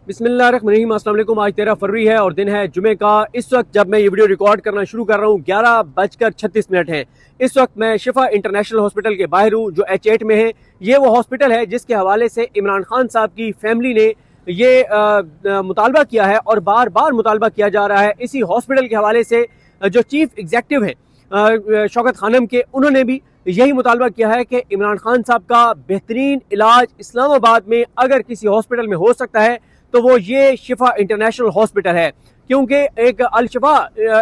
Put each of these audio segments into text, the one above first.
बिस्मिल्लाहिर्रहमानिर्रहीम। अस्सलाम वालेकुम। आज 13 फरवरी है और दिन है जुमे का। इस वक्त जब मैं ये वीडियो रिकॉर्ड करना शुरू कर रहा हूँ 11:36 है। इस वक्त मैं शिफा इंटरनेशनल हॉस्पिटल के बाहर हूँ जो H8 में है। ये वो हॉस्पिटल है जिसके हवाले से इमरान खान साहब की फैमिली ने ये मुतालबा किया है और बार बार मुतालबा किया जा रहा है। इसी हॉस्पिटल के हवाले से जो चीफ एग्जेक्टिव है शौकत खानम के, उन्होंने भी यही मुतालबा किया है कि इमरान खान साहब का बेहतरीन इलाज इस्लामाबाद में अगर किसी हॉस्पिटल में हो सकता है तो वो ये शिफा इंटरनेशनल हॉस्पिटल है, क्योंकि एक अल शिफा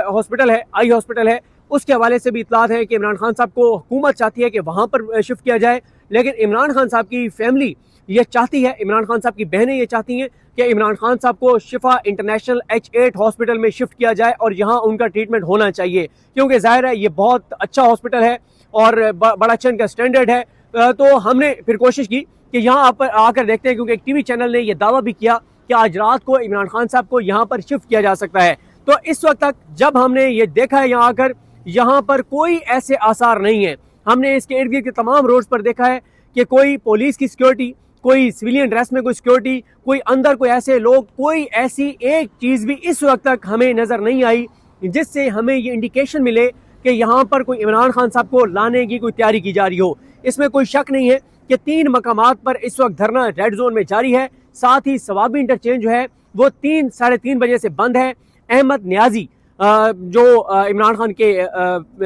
हॉस्पिटल है, आई हॉस्पिटल है, उसके हवाले से भी इतलात है कि इमरान खान साहब को हुकूमत चाहती है कि वहां पर शिफ्ट किया जाए, लेकिन इमरान खान साहब की फैमिली ये चाहती है, इमरान खान साहब की बहनें ये चाहती हैं कि इमरान खान साहब को शिफा इंटरनेशनल H8 हॉस्पिटल में शिफ्ट किया जाए और यहाँ उनका ट्रीटमेंट होना चाहिए, क्योंकि जाहिर है ये बहुत अच्छा हॉस्पिटल है और बड़ा अच्छा इनका स्टैंडर्ड है। तो हमने फिर कोशिश की कि यहाँ आकर देखते हैं, क्योंकि एक टीवी चैनल ने यह दावा भी किया कि आज रात को इमरान खान साहब को यहाँ पर शिफ्ट किया जा सकता है। तो इस वक्त तक जब हमने ये देखा है यहाँ आकर, यहाँ पर कोई ऐसे आसार नहीं है। हमने इसके इर्द गिर्द के तमाम रोड्स पर देखा है कि कोई पुलिस की सिक्योरिटी, कोई सिविलियन ड्रेस में कोई सिक्योरिटी, कोई अंदर कोई ऐसे लोग, कोई ऐसी एक चीज भी इस वक्त तक हमें नजर नहीं आई जिससे हमें ये इंडिकेशन मिले कि यहाँ पर कोई इमरान खान साहब को लाने की कोई तैयारी की जा रही हो। इसमें कोई शक नहीं है कि 3 मकामात पर इस वक्त धरना रेड जोन में जारी है। साथ ही सवाबी इंटरचेंज जो है वो 3 साढ़े 3 बजे से बंद है। अहमद न्याजी जो इमरान खान के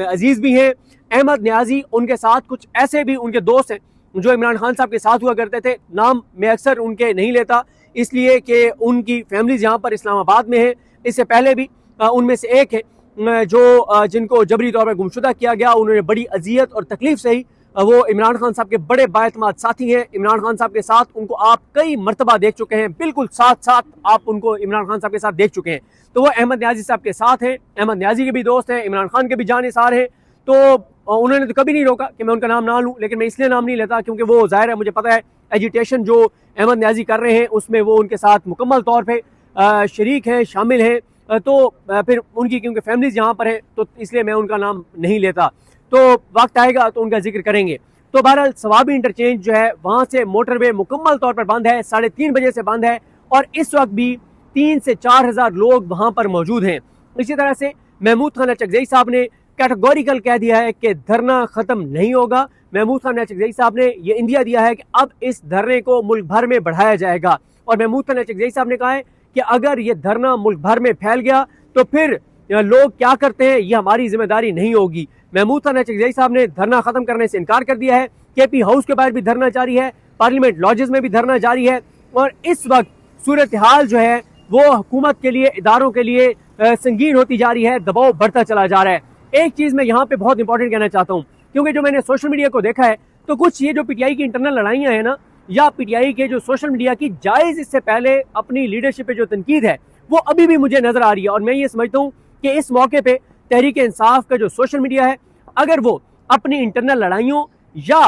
अजीज भी हैं, अहमद न्याजी, उनके साथ कुछ ऐसे भी उनके दोस्त हैं जो इमरान खान साहब के साथ हुआ करते थे। नाम मैं अक्सर उनके नहीं लेता इसलिए कि उनकी फैमिलीज यहाँ पर इस्लामाबाद में है। इससे पहले भी उनमें से एक है जो जिनको जबरी तौर पर गुमशुदा किया गया, उन्होंने बड़ी अजियत और तकलीफ सही। वो इमरान खान साहब के बड़े बाएतमाद साथी हैं। इमरान खान साहब के साथ उनको आप कई मरतबा देख चुके हैं, बिल्कुल साथ साथ आप उनको इमरान खान साहब के साथ देख चुके हैं। तो वो अहमद न्याजी साहब के साथ हैं, अहमद न्याजी के भी दोस्त हैं, इमरान खान के भी जानिसार हैं। तो उन्होंने तो कभी नहीं रोका कि मैं उनका नाम ना लूँ, लेकिन मैं इसलिए नाम नहीं लेता क्योंकि वो जाहिर है, मुझे पता है एजिटेशन जो अहमद न्याजी कर रहे हैं उसमें वो उनके साथ मुकम्मल तौर पर शरीक हैं, शामिल हैं। तो फिर उनकी क्योंकि फैमिलीज यहाँ पर है तो इसलिए मैं उनका नाम नहीं लेता। तो वक्त आएगा तो उनका जिक्र करेंगे। तो बहरहाल सवाबी इंटरचेंज जो है वहां से मोटरवे मुकम्मल तौर पर बंद है, 3:30 बजे से बंद है और इस वक्त भी 3 से 4 हज़ार लोग वहां पर मौजूद हैं। इसी तरह से महमूद खान अचकजई साहब ने कैटेगोरिकल कह दिया है कि धरना खत्म नहीं होगा। महमूद खान अचकजई साहब ने यह इंदिया दिया है कि अब इस धरने को मुल्क भर में बढ़ाया जाएगा और महमूद खान अचकजई साहब ने कहा है कि अगर ये धरना मुल्क भर में फैल गया तो फिर लोग क्या करते हैं ये हमारी जिम्मेदारी नहीं होगी। महमूद खान अचकजई साहब ने धरना खत्म करने से इनकार कर दिया है। KP हाउस के बाहर भी धरना जारी है, पार्लियामेंट लॉजेस में भी धरना जारी है और इस वक्त सूरत हाल जो है वो हुकूमत के लिए, इदारों के लिए संगीन होती जा रही है, दबाव बढ़ता चला जा रहा है। एक चीज मैं यहाँ पे बहुत इंपॉर्टेंट कहना चाहता हूँ, क्योंकि जो मैंने सोशल मीडिया को देखा है तो कुछ ये जो PTI की इंटरनल लड़ाइयाँ हैं ना, या PTI के जो सोशल मीडिया की जायज इससे पहले अपनी लीडरशिप पे जो तनकीद है वो अभी भी मुझे नजर आ रही है। और मैं ये समझता हूँ कि इस मौके पे तहरीक इंसाफ का जो सोशल मीडिया है, अगर वो अपनी इंटरनल लड़ाइयों या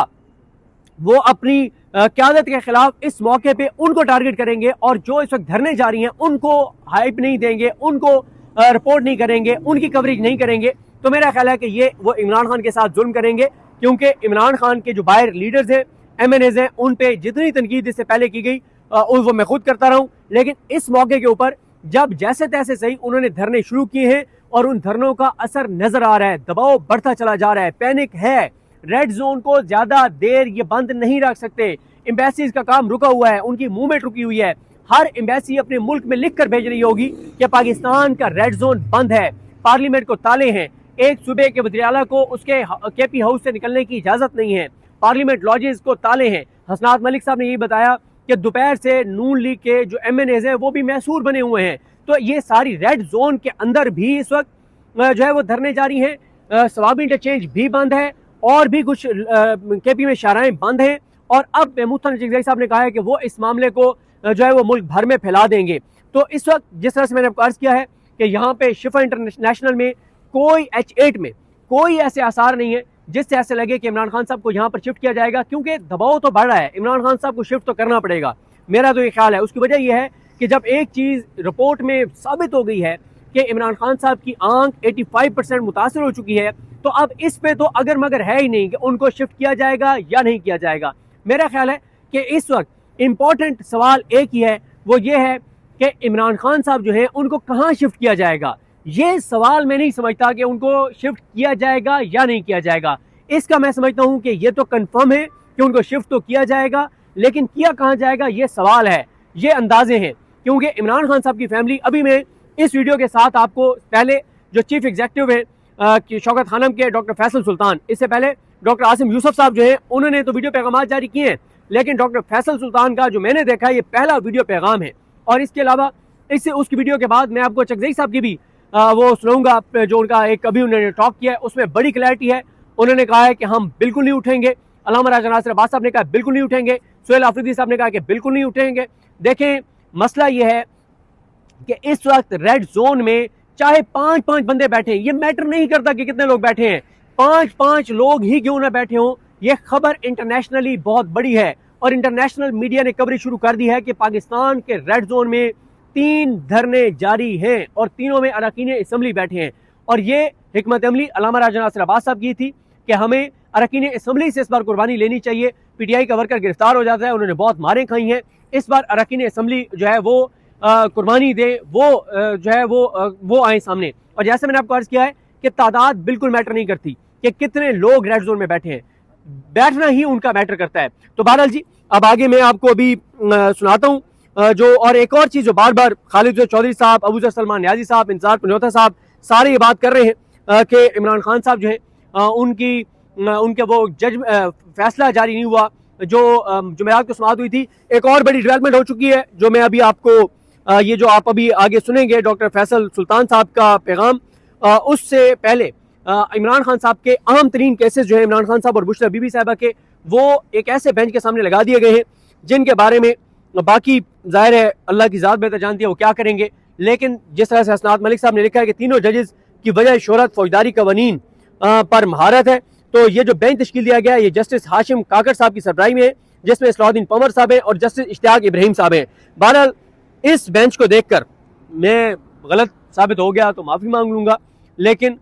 वो अपनी क़यादत के खिलाफ इस मौके पे उनको टारगेट करेंगे और जो इस वक्त धरने जा रही हैं उनको हाइप नहीं देंगे, उनको रिपोर्ट नहीं करेंगे, उनकी कवरेज नहीं करेंगे, तो मेरा ख्याल है कि ये वो इमरान खान के साथ जुल्म करेंगे। क्योंकि इमरान खान के जो बाहर लीडर्स हैं, MNAs हैं, उन पे जितनी तनकीद इससे पहले की गई वो मैं खुद करता रहूं, लेकिन इस मौके के ऊपर जब जैसे तैसे सही उन्होंने धरने शुरू किए हैं और उन धरनों का असर नजर आ रहा है, दबाव बढ़ता चला जा रहा है, पैनिक है। रेड जोन को ज्यादा देर ये बंद नहीं रख सकते। एम्बेसीज का काम रुका हुआ है, उनकी मूवमेंट रुकी हुई है। हर एम्बेसी अपने मुल्क में लिख कर भेज रही होगी कि पाकिस्तान का रेड जोन बंद है, पार्लियामेंट को ताले हैं, एक सूबे के वज़ीर आला को उसके KP हाउस से निकलने की इजाजत नहीं है, पार्लियामेंट लॉजेस को ताले हैं। हसनात मलिक साहब ने यही बताया कि दोपहर से नून लीग के जो MNAs हैं वो भी मैसूर बने हुए हैं। तो ये सारी रेड जोन के अंदर भी इस वक्त जो है वो धरने जारी हैं। सवाबी इंटरचेंज भी बंद है और भी कुछ KP में शाराएं बंद हैं। और अब महमूद खान अचकजई साहब ने कहा है कि वो इस मामले को जो है वो मुल्क भर में फैला देंगे। तो इस वक्त जिस तरह से मैंने आपको अर्ज किया है कि यहाँ पे शिफा इंटरनेशनल में कोई H8 में कोई ऐसे आसार नहीं है जिससे ऐसे लगे कि इमरान खान साहब को यहाँ पर शिफ्ट किया जाएगा, क्योंकि दबाव तो बढ़ रहा है, इमरान खान साहब को शिफ्ट तो करना पड़ेगा। मेरा तो ये ख्याल है। उसकी वजह यह है कि जब एक चीज रिपोर्ट में साबित हो गई है कि इमरान खान साहब की आंख 85% मुतासर हो चुकी है, तो अब इस पे तो अगर मगर है ही नहीं कि उनको शिफ्ट किया जाएगा या नहीं किया जाएगा। मेरा ख्याल है कि इस वक्त इंपॉर्टेंट सवाल एक ही है, वो ये है कि इमरान खान साहब जो हैं उनको कहाँ शिफ्ट किया जाएगा। ये सवाल मैं नहीं समझता कि उनको शिफ्ट किया जाएगा या नहीं किया जाएगा। इसका मैं समझता हूँ कि ये तो कंफर्म है कि उनको शिफ्ट तो किया जाएगा, लेकिन किया कहाँ जाएगा ये सवाल है, ये अंदाजे हैं। क्योंकि इमरान खान साहब की फैमिली, अभी मैं इस वीडियो के साथ आपको पहले जो चीफ एग्जीक्यूटिव है शौकत खानम के डॉक्टर फैसल सुल्तान, इससे पहले डॉक्टर आसिम यूसुफ साहब जो है उन्होंने तो वीडियो पैगाम जारी किए हैं, लेकिन डॉक्टर फैसल सुल्तान का जो मैंने देखा है ये पहला वीडियो पैगाम है। और इसके अलावा इससे उसकी वीडियो के बाद मैं आपको चकजई साहब की भी वो सुनाऊंगा, जो उनका एक अभी उन्होंने टॉक किया है उसमें बड़ी क्लैरिटी है। उन्होंने कहा है कि हम बिल्कुल नहीं उठेंगे। अल्लामा राजा नासिर अब्बास साहब ने कहा बिल्कुल नहीं उठेंगे। सुहेल आफरीदी साहब ने कहा कि बिल्कुल नहीं उठेंगे। देखें, मसला यह है कि इस वक्त रेड जोन में चाहे 5-5 बंदे बैठे हैं, ये मैटर नहीं करता कि कितने लोग बैठे हैं, 5-5 लोग ही क्यों ना बैठे हों, ये खबर इंटरनेशनली बहुत बड़ी है। और इंटरनेशनल मीडिया ने कवरेज शुरू कर दी है कि पाकिस्तान के रेड जोन में 3 धरने जारी हैं और तीनों में अरकान असम्बली बैठे हैं। और ये हिकमत अमली अल्लामा राजा नासिर अब्बास साहब की थी कि हमें अरकान असम्बली से इस बार कुर्बानी लेनी चाहिए। पीटीआई का वर्कर गिरफ्तार हो जाता है, उन्होंने बहुत मारें खाई हैं, इस बार अरकान असम्बली जो है वो कुर्बानी दे, वो जो है वो आए सामने। और जैसे मैंने आपको अर्ज किया है कि तादाद बिल्कुल मैटर नहीं करती कि कितने लोग रेड जोन में बैठे हैं, बैठना ही उनका मैटर करता है। तो बहरहाल जी, अब आगे मैं आपको अभी सुनाता हूँ जो, और एक और चीज जो बार बार खालिद चौधरी साहब, अबू ज़र सलमान नियाजी साहब, इंतजार पनोता साहब सारे ये बात कर रहे हैं कि इमरान खान साहब जो है उनके वो फैसला जारी नहीं हुआ जो जुमेरात को समाअत हुई थी। एक और बड़ी डेवलपमेंट हो चुकी है जो मैं अभी आपको ये जो आप अभी आगे सुनेंगे डॉक्टर फैसल सुल्तान साहब का पैगाम, उससे पहले इमरान खान साहब के अहम तरीन केसेस जो है इमरान खान साहब और बुशरा बीबी साहिबा के, वो एक ऐसे बेंच के सामने लगा दिए गए हैं जिनके बारे में बाकी जाहिर है अल्लाह की ज़ात बेहतर जानती है वो क्या करेंगे। लेकिन जिस तरह से हसनात मलिक साहब ने लिखा है कि तीनों जजेस की वजह शोहरत फौजदारी कवानीन पर महारत है, तो ये जो बेंच तश्कील दिया गया है ये जस्टिस हाशिम काकड़ साहब की सरबराही में है, जिसमें सलाहुद्दीन पंवर साहब हैं और जस्टिस इश्तियाक इब्राहिम साहब हैं। बहरहाल इस बेंच को देखकर मैं गलत साबित हो गया तो माफ़ी मांग लूँगा, लेकिन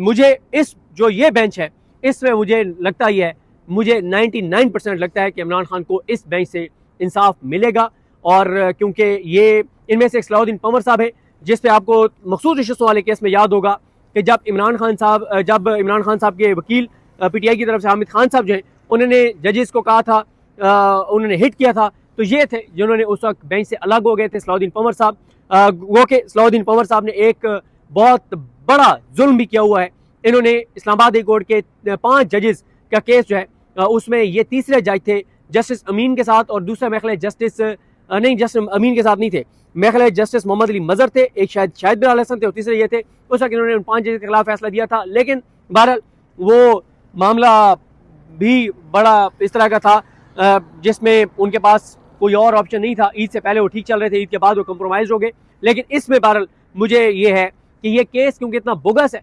मुझे इस जो ये बेंच है इसमें मुझे लगता ही है, मुझे 99% लगता है कि इमरान खान को इस बेंच से इंसाफ मिलेगा। और क्योंकि ये इनमें से एक सलाहुद्दीन पंवर साहब है जिस पे आपको मखसूस रिश्तों वाले केस में याद होगा कि जब इमरान खान साहब के वकील पीटीआई की तरफ से हामिद खान साहब जो हैं उन्होंने जजेस को कहा था, उन्होंने हिट किया था, तो ये थे जिन्होंने उस वक्त बेंच से अलग हो गए थे सलाहुद्दीन पंवर साहब। वो के सलाहुद्दीन पंवर साहब ने एक बहुत बड़ा जुल्म भी किया हुआ है। इन्होंने इस्लामाबाद हाई कोर्ट के 5 जजेस का केस जो है उसमें ये तीसरे जज थे जस्टिस अमीन के साथ, और दूसरा मेरे जस्टिस अमीन के साथ नहीं थे, मेरे जस्टिस मोहम्मद अली मजहर थे, एक शाहिद बिलाल हसन थे और तीसरे ये थे। उस वक्त इन्होंने उन 5 जजेस के खिलाफ फैसला दिया था, लेकिन बहरहाल वो मामला भी बड़ा इस तरह का था जिसमें उनके पास कोई और ऑप्शन नहीं था। ईद से पहले वो ठीक चल रहे थे, ईद के बाद वो कंप्रोमाइज हो गए। लेकिन इसमें बहरहाल मुझे ये है कि ये केस क्योंकि इतना बोगस है,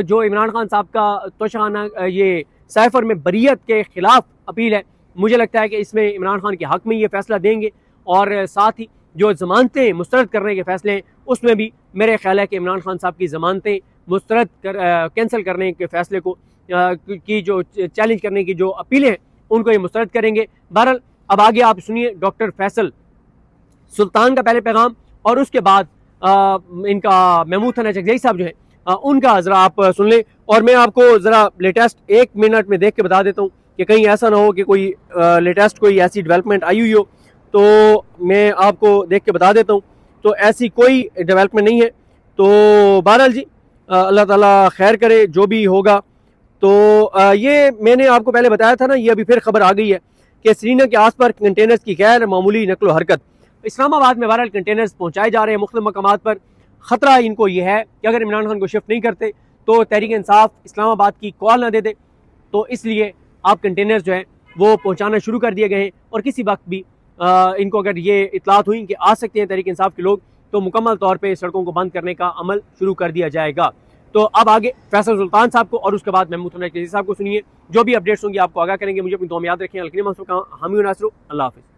जो इमरान खान साहब का तोशाना ये साइफर में बरियत के खिलाफ अपील है, मुझे लगता है कि इसमें इमरान खान के हक में ये फैसला देंगे। और साथ ही जो जमानतें मुस्तरद करने के फैसले हैं उसमें भी मेरे ख्याल है कि इमरान खान साहब की जमानतें मुस्तरद कैंसिल करने के फैसले को की जो चैलेंज करने की जो अपीलें हैं उनको ये मुस्तरद करेंगे। बहरहाल अब आगे आप सुनिए डॉक्टर फैसल सुल्तान का पहले पैगाम और उसके बाद इनका महमूद थाना चकजई साहब जो है उनका ज़रा आप सुन लें। और मैं आपको ज़रा लेटेस्ट 1 मिनट में देख के बता देता हूँ कि कहीं ऐसा ना हो कि कोई लेटेस्ट कोई ऐसी डेवलपमेंट आई हुई हो, तो मैं आपको देख के बता देता हूँ। तो ऐसी कोई डेवलपमेंट नहीं है। तो बहरहाल जी अल्लाह ताला खैर करे जो भी होगा। तो ये मैंने आपको पहले बताया था ना, ये अभी फिर खबर आ गई है कि श्रीनगर के आस पास कंटेनर्स की गैर मामूली नकलो हरकत। इस्लामाबाद में बहरहाल कंटेनर्स पहुँचाए जा रहे हैं मुख्तलिफ मकामात पर। ख़तरा इनको ये है कि अगर इमरान खान को शिफ्ट नहीं करते तो तहरीक इंसाफ इस्लामाबाद की कॉल ना दे दे, तो इसलिए आप कंटेनर्स जो है वो पहुँचाना शुरू कर दिए गए हैं। और किसी वक्त भी इनको अगर ये इतलात हुई कि आ सकते हैं तहरीक इंसाफ के लोग, तो मुकम्मल तौर पे सड़कों को बंद करने का अमल शुरू कर दिया जाएगा। तो अब आगे फैसल सुल्तान साहब को और उसके बाद महमूद थाना चकजई साहब को सुनिए। जो भी अपडेट्स होंगी आपको आगाह करेंगे। मुझे अपनी दुआ में याद रखें। अलकरीम हामी नासरू, अल्लाह हाफ़िज़।